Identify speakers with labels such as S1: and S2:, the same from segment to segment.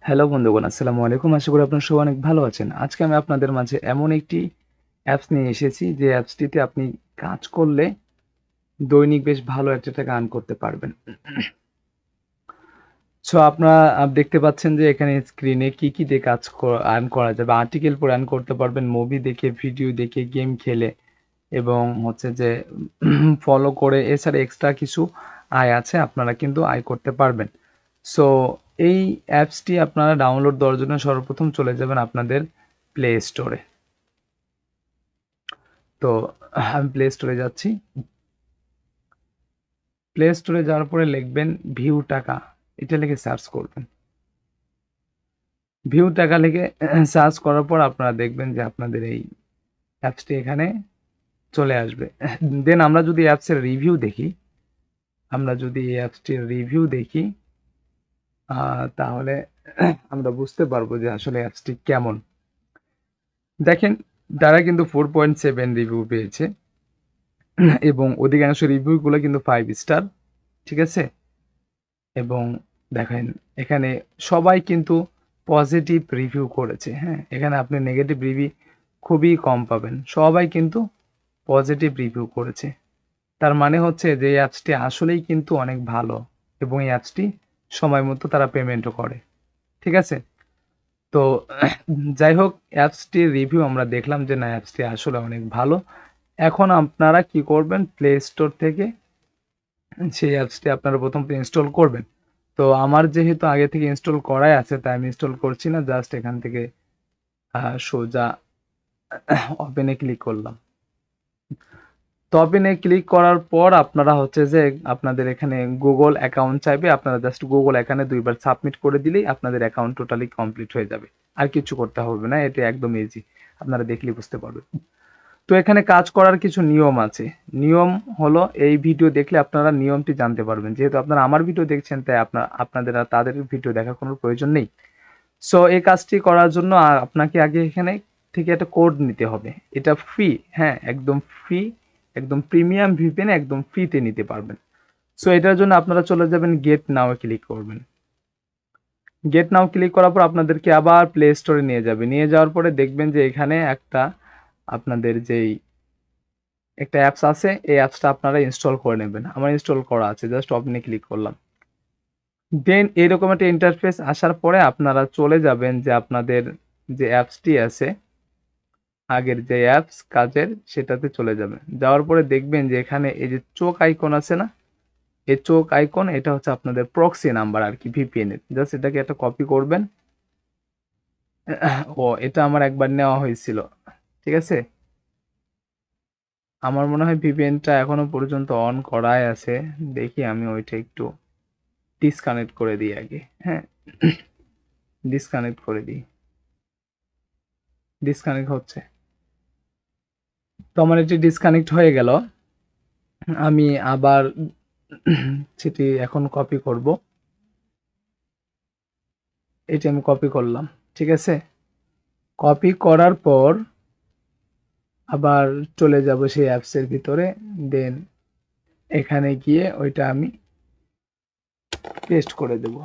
S1: Hello বন্ধুগণ, আসসালামু আলাইকুম। আশা করি আপনারা সবাই অনেক ভালো আছেন। আজকে আমি আপনাদের মাঝে এমন একটি অ্যাপস নিয়ে এসেছি যে অ্যাপসটিতে আপনি কাজ করলে দৈনিক বেশ ভালো একটা টাকা আর্ন করতে পারবেন। সো আপনারা দেখতে পাচ্ছেন যে এখানে স্ক্রিনে কি দিয়ে কাজ আর্ন করা যাবে। আর্টিকেল পড়ে আর্ন করতে পারবেন, মুভি দেখে, ভিডিও দেখে, গেম খেলে এবং হচ্ছে যে ফলো করে। এছাড়া এক্সট্রা কিছু আয় আছে, আপনারা কিন্তু আয় করতে পারবেন। সো এই অ্যাপসটি আপনারা ডাউনলোড দেওয়ার জন্য সর্বপ্রথম চলে যাবেন আপনাদের প্লে স্টোরে। তো আমি প্লে স্টোরে যাচ্ছি। প্লে স্টোরে যাওয়ার পরে লিখবেন ভিউ টাকা, এটা লিখে সার্চ করবেন। ভিউ টাকা লিখে সার্চ করার পর আপনারা দেখবেন যে আপনাদের এই অ্যাপসটি এখানে চলে আসবে। দেন আমরা যদি অ্যাপসের রিভিউ দেখি, আমরা যদি এই অ্যাপসটির রিভিউ দেখি তাহলে আমরা বুঝতে পারবো যে আসলে অ্যাপসটি কেমন। দেখেন, তারা কিন্তু 4.7 রিভিউ পেয়েছে এবং অধিকাংশ রিভিউগুলো কিন্তু 5 স্টার, ঠিক আছে। এবং দেখেন এখানে সবাই কিন্তু পজিটিভ রিভিউ করেছে। হ্যাঁ, এখানে আপনি নেগেটিভ রিভিউ খুবই কম পাবেন, সবাই কিন্তু পজিটিভ রিভিউ করেছে। তার মানে হচ্ছে যে এই অ্যাপসটি আসলেই কিন্তু অনেক ভালো এবং এই অ্যাপসটি সময় মতো তারা পেমেন্টও করে, ঠিক আছে। তো যাই হোক, অ্যাপসটির রিভিউ আমরা দেখলাম যে না, অ্যাপসটি আসলে অনেক ভালো। এখন আপনারা কি করবেন, প্লে স্টোর থেকে সেই অ্যাপসটি আপনারা প্রথমত ইনস্টল করবেন। তো আমার যেহেতু আগে থেকে ইনস্টল করাই আছে তাই আমি ইনস্টল করছি না, জাস্ট এখান থেকে সোজা ওপেনে ক্লিক করলাম। তো ওপেনে ক্লিক করার পর আপনারা হচ্ছে যে আপনাদের এখানে গুগল অ্যাকাউন্ট চাইবে, আপনারা জাস্ট গুগল এখানে 2বার সাবমিট করে দিলেই আপনাদের অ্যাকাউন্ট টোটালি কমপ্লিট হয়ে যাবে। আর কিছু করতে হবে না, এটা একদম ইজি, আপনারা দেখলেই বুঝতে পারবেন। তো এখানে কাজ করার কিছু নিয়ম আছে। নিয়ম হলো, এই ভিডিও দেখলে আপনারা নিয়মটি জানতে পারবেন। যেহেতু আপনারা আমার ভিডিও দেখছেন তাই আপনাদের আর তাদের ভিডিও দেখার কোনো প্রয়োজন নেই। সো এই কাজটি করার জন্য আপনাকে আগে এখানে থেকে একটা কোড নিতে হবে। এটা ফ্রি, হ্যাঁ একদম ফ্রি, একদম প্রিমিয়াম ভিপিএন, একদম ফ্রিতে নিতে পারবেন। সো এটার জন্য আপনারা চলে যাবেন গেট নাও ক্লিক করবেন। গেট নাও ক্লিক করার পর আপনাদেরকে আবার প্লে স্টোরে নিয়ে যাবে। নিয়ে যাওয়ার পরে দেখবেন যে এখানে একটা আপনাদের যেই একটা অ্যাপস আছে, এই অ্যাপসটা আপনারা ইনস্টল করে নেবেন। আমার ইনস্টল করা আছে, জাস্ট ওপেনে ক্লিক করলাম। দেন এরকম একটা ইন্টারফেস আসার পরে আপনারা চলে যাবেন যে আপনাদের যে অ্যাপসটি আছে, আগের যে অ্যাপস কাজের, সেটাতে চলে যাবেন। যাওয়ার পরে দেখবেন যে এখানে এই যে চোখ আইকন আছে না, এই চোখ আইকন, এটা হচ্ছে আপনাদের প্রক্সি নাম্বার আর কি, ভিপিএন এর। জাস্ট এটাকে একটা কপি করবেন। ও, এটা আমার একবার নেওয়া হয়েছিল, ঠিক আছে। আমার মনে হয় ভিপিএনটা এখনো পর্যন্ত অন করাই আছে। দেখি আমি ওইটা একটু ডিসকানেক্ট করে দিই আগে। হ্যাঁ, ডিসকানেক্ট করে দিই। ডিসকানেক্ট হচ্ছে। তো আমার এটি ডিসকানেক্ট হয়ে গেল। আমি আবার সেটি এখন কপি করব। এটি আমি কপি করলাম, ঠিক আছে। কপি করার পর আবার চলে যাব সেই অ্যাপসের ভিতরে। দেন এখানে গিয়ে ওইটা আমি পেস্ট করে দেব।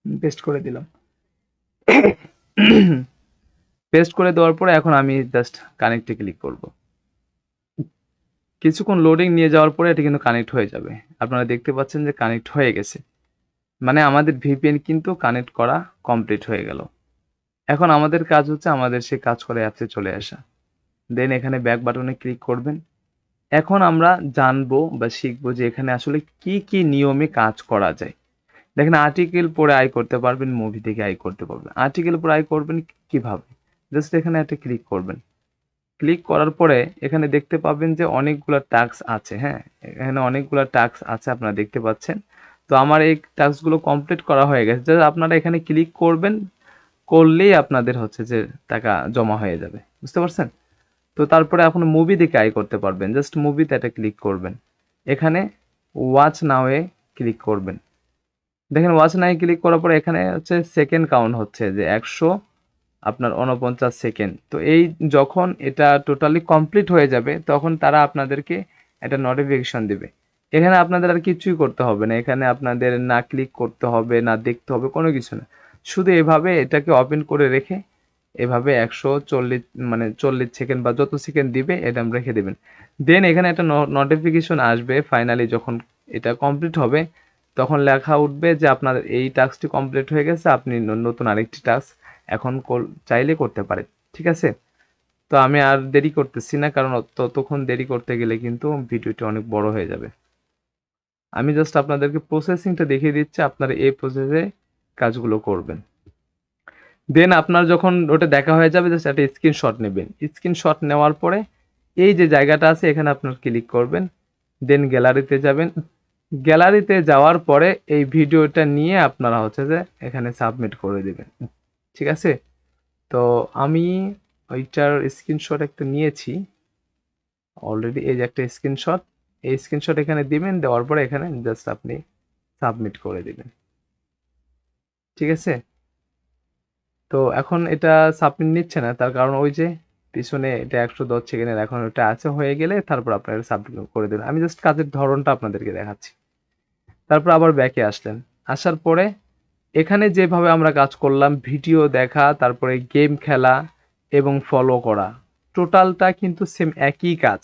S1: পেস্ট করে দিলাম। পেস্ট করে দেওয়ার পরে এখন আমি জাস্ট কানেক্টে ক্লিক করব। কিছুক্ষণ লোডিং নিয়ে যাওয়ার পরে এটা কিন্তু কানেক্ট হয়ে যাবে। আপনারা দেখতে পাচ্ছেন যে কানেক্ট হয়ে গেছে, মানে আমাদের ভিপিএন কিন্তু কানেক্ট করা কমপ্লিট হয়ে গেল। এখন আমাদের কাজ হচ্ছে আমাদের সেই কাজ করে অ্যাপসে চলে আসা। দেন এখানে ব্যাক বাটনে ক্লিক করবেন। এখন আমরা জানবো বা শিখবো যে এখানে আসলে কি কি নিয়মে কাজ করা যায়। দেখেন, আর্টিকেল পড়ে আয় করতে পারবেন, মুভি থেকে আয় করতে পারবেন। আর্টিকেল পড়ে আয় করবেন কিভাবে, জাস্ট এখানে একটা ক্লিক করবেন। ক্লিক করার পরে এখানে দেখতে পাবেন যে অনেকগুলো টাস্ক আছে। হ্যাঁ, এখানে অনেকগুলো টাস্ক আছে, আপনারা দেখতে পাচ্ছেন। তো আমার এই টাস্কগুলো কমপ্লিট করা হয়ে গেছে। জাস্ট আপনারা এখানে ক্লিক করবেন, করলেই আপনাদের হচ্ছে যে টাকা জমা হয়ে যাবে, বুঝতে পারছেন। তো তারপরে আপনি মুভি দেখে আয় করতে পারবেন। জাস্ট মুভিতে একটা ক্লিক করবেন। এখানে ওয়াচ নাওয়ে ক্লিক করবেন। দেখেন, ওয়াচ নাওয়ে ক্লিক করার পরে এখানে হচ্ছে সেকেন্ড কাউন্ট হচ্ছে যে 149 সেকেন্ড। তো এই যখন এটা টোটালি কমপ্লিট হয়ে যাবে তখন তারা আপনাদেরকে একটা নোটিফিকেশন দিবে। এখানে আপনাদের আর কিছুই করতে হবে না, এখানে আপনাদের না ক্লিক করতে হবে না দেখতে হবে কোনো কিছু না, শুধু এভাবে এটাকে ওপেন করে রেখে এভাবে 140 মানে 40 সেকেন্ড বা যত সেকেন্ড দিবে এটা রেখে দেবেন। দেন এখানে একটা নোটিফিকেশন আসবে ফাইনালি যখন এটা কমপ্লিট হবে, তখন লেখা উঠবে যে আপনার এই টাস্কটি কমপ্লিট হয়ে গেছে, আপনি নতুন আরেকটি টাস্ক এখন চাইলে করতে পারেন। ঠিক আছে, তো আমি আর দেরি করতেছি না, কারণ ততক্ষণ দেরি করতে গেলে কিন্তু ভিডিওটি অনেক বড় হয়ে যাবে। আমি জাস্ট আপনাদেরকে প্রসেসিংটা দেখিয়ে দিচ্ছি, আপনারা এই প্রসেসে কাজগুলো করবেন। দেন আপনার যখন ওটা দেখা হয়ে যাবে জাস্ট একটা স্ক্রিনশট নেবেন। স্ক্রিনশট নেওয়ার পরে এই যে জায়গাটা আছে এখানে আপনার ক্লিক করবেন, দেন গ্যালারিতে যাবেন। গ্যালারিতে যাওয়ার পরে এই ভিডিওটা নিয়ে আপনারা হচ্ছে যে এখানে সাবমিট করে দেবেন। ঠিক আছে, তো আমি ওইটার স্ক্রিনশট একটা নিয়েছি অলরেডি, এই যে একটা স্ক্রিনশট, এই স্ক্রিনশট এখানে দিবেন, দেওয়ার পরে এখানে জাস্ট আপনি সাবমিট করে দিবেন। ঠিক আছে, তো এখন এটা সাবমিট নিচ্ছে না, তার কারণ ওই যে পিছনে এটা 110 সেকেন্ডের এখন ওটা আছে, হয়ে গেলে তারপর আপনারা সাবমিট করে দেবেন। আমি জাস্ট কাজের ধরনটা আপনাদেরকে দেখাচ্ছি। তারপর আবার ব্যাকে আসলেন, আসার পরে এখানে যেভাবে আমরা কাজ করলাম ভিডিও দেখা, তারপরে গেম খেলা এবং ফলো করা, টোটালটা কিন্তু সেম একই কাজ।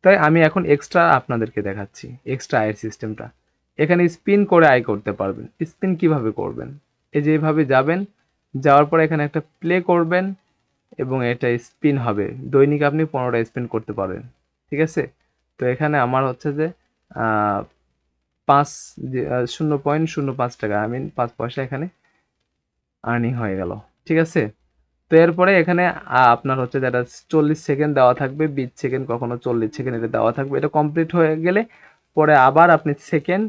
S1: তাই আমি এখন এক্সট্রা আপনাদেরকে দেখাচ্ছি এক্সট্রা আয়ের সিস্টেমটা। এখানে স্পিন করে আয় করতে পারবেন। স্পিন কিভাবে করবেন, এই যে এইভাবে যাবেন, যাওয়ার পরে এখানে একটা প্লে করবেন এবং এটা স্পিন হবে। দৈনিক আপনি 15টা স্পিন করতে পারবেন। ঠিক আছে, তো এখানে আমার হচ্ছে যে আহ, 0.05 টাকা, 5 পয়সা এখানে আর্নিং হয়ে গেল। ঠিক আছে, তো এরপরে এখানে আপনার হচ্ছে যেটা 40 সেকেন্ড দেওয়া থাকবে, 20 সেকেন্ড, কখনো 40 সেকেন্ড এটা দেওয়া থাকবে। এটা কমপ্লিট হয়ে গেলে পরে আবার আপনি সেকেন্ড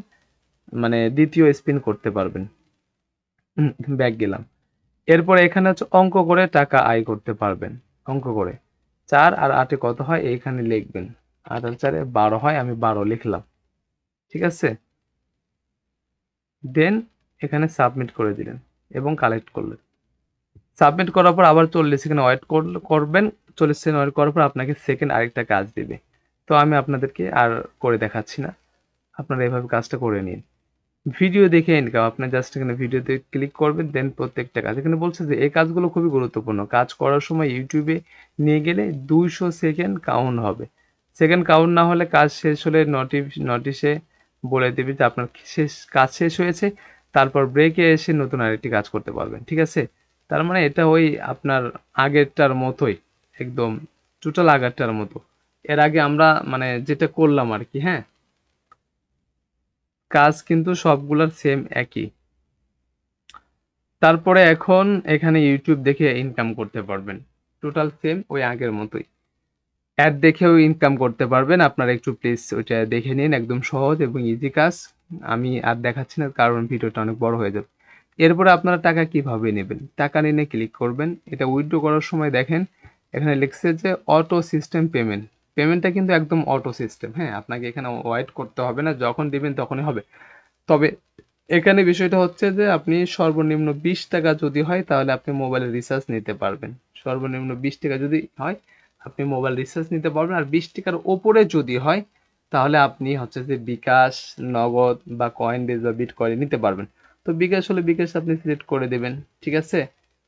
S1: মানে দ্বিতীয় স্পিন করতে পারবেন। ব্যাক গেলাম, এরপরে এখানে হচ্ছে অঙ্ক করে টাকা আয় করতে পারবেন। অঙ্ক করে 4 আর 8-এ কত হয় এইখানে লিখবেন। 8 আর 4-এ 12 হয়, আমি 12 লিখলাম। ঠিক আছে, দেন এখানে সাবমিট করে দিলেন এবং কালেক্ট করলেন। সাবমিট করার পর আবার 40 সেকেন্ড ওয়েট করবেন। 40 সেকেন্ড ওয়েট করার পর আপনাকে সেকেন্ড আরেকটা কাজ দিবে। তো আমি আপনাদেরকে আর করে দেখাচ্ছি না, আপনারা এভাবে কাজটা করে নিন। ভিডিও দেখে ইনকাম, আপনি জাস্ট এখানে ভিডিওতে ক্লিক করবেন, দেন প্রত্যেকটা কাজ এখানে বলছে যে এই কাজগুলো খুবই গুরুত্বপূর্ণ। কাজ করার সময় ইউটিউবে নিয়ে গেলে 200 সেকেন্ড কাউন্ট হবে। সেকেন্ড কাউন্ট না হলে কাজ শেষ হলে নোটিশে বলে দেবে যে আপনার কাজ শেষ হয়েছে, তারপর ব্রেকে এসে নতুন আরেকটি কাজ করতে পারবেন। ঠিক আছে, তার মানে এটা ওই আপনার আগেরটার মতোই, একদম টোটাল আগেরটার মতো। এর আগে আমরা মানে যেটা করলাম আর কি, হ্যাঁ, কাজ কিন্তু সবগুলার সেম একই। তারপরে এখন এখানে ইউটিউব দেখে ইনকাম করতে পারবেন, টোটাল সেম ওই আগের মতোই। অ্যাড দেখেও ইনকাম করতে পারবেন, আপনারা একটু প্লিজ ওইটা দেখে নিন, একদম সহজ এবং ইজি কাজ। আমি আর দেখাচ্ছি না কারণ ভিডিওটা অনেক বড় হয়ে যাবে। এরপরে আপনারা টাকা কিভাবে নেবেন, টাকা নিয়ে ক্লিক করবেন। এটা উইথড্র করার সময় দেখেন এখানে লিখছে যে অটো সিস্টেম পেমেন্ট। পেমেন্টটা কিন্তু একদম অটো সিস্টেম, হ্যাঁ, আপনাকে এখানে ওয়েট করতে হবে না, যখন দিবেন তখনই হবে। তবে এখানে বিষয়টা হচ্ছে যে আপনি সর্বনিম্ন 20 টাকা যদি হয় তাহলে আপনি মোবাইলে রিচার্জ নিতে পারবেন। সর্বনিম্ন 20 টাকা যদি হয় আপনি মোবাইল রিচার্জ নিতে পারবেন, আর 20 টাকার ওপরে যদি হয় তাহলে আপনি হচ্ছে যে বিকাশ, নগদ বা কয়েন বেস বা বিটকয়েন নিতে পারবেন। তো বিকাশ হলে বিকাশ আপনি সিলেক্ট করে দেবেন। ঠিক আছে,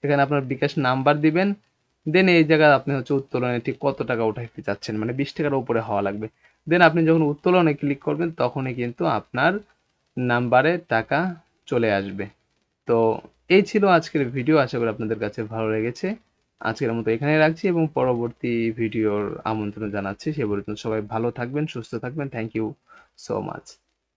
S1: এখানে আপনার বিকাশ নাম্বার দিবেন, দেন এই জায়গায় আপনি হচ্ছে উত্তোলনে ঠিক কত টাকা উঠাইতে চাচ্ছেন, মানে 20 টাকার উপরে হওয়া লাগবে। দেন আপনি যখন উত্তোলনে ক্লিক করবেন তখনই কিন্তু আপনার নাম্বারে টাকা চলে আসবে। তো এই ছিল আজকের ভিডিও, আশা করি আপনাদের কাছে ভালো লেগেছে। আজকের মতো এখানেই রাখছি এবং পরবর্তী ভিডিওর আমন্ত্রণ জানাচ্ছি। সে পর্যন্ত সবাই ভালো থাকবেন, সুস্থ থাকবেন। Thank you so much.